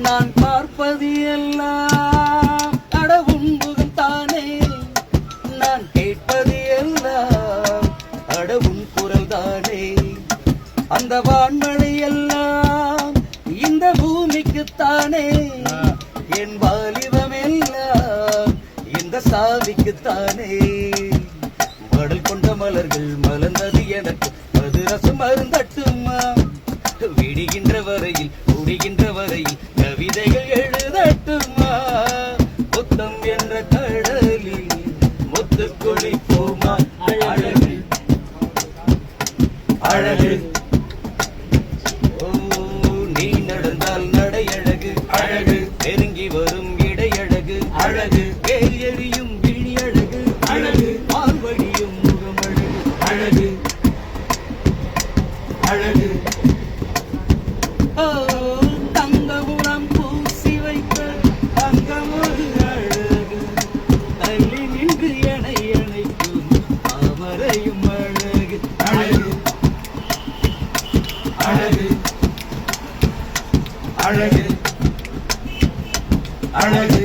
நான் பார்ப்பது எல்லாம் அடவும் முகம்தானே, நான் கேட்பது எல்லாம் அடவும் குரல் தானே. அந்த வான்மழை எல்லாம் இந்த பூமிக்குத்தானே, என் வாலிபம் எல்லாம் இந்த சாமிக்குத்தானே. மடல் கொண்ட மலர்கள் மலர்ந்தது எனக்கு அது ரசம் மருந்தட்டுமா, விடுகின்ற வரையில் முடிகின்ற வரையில் கவிதைகள் எழுதட்டுமா. முத்தம் என்ற கடலில் முத்து குளிப்போமா, அழகு அழகு. ஓ நீ நடந்தால் நடையழகு அழகு, நெருங்கி வரும் இடையழகு அழகு, வேல் எறியும் விழி அழகு அழகு, மார்வழியும் முகம் அழகு அழகு அழகு. ஓ தங்கமுறம் பூசி வைத்த தங்கமொரு அழகு, தள்ளி நின்று எனை அணைக்கும் அவரையும் அழகு அழகு அழகு அழகு அழகு.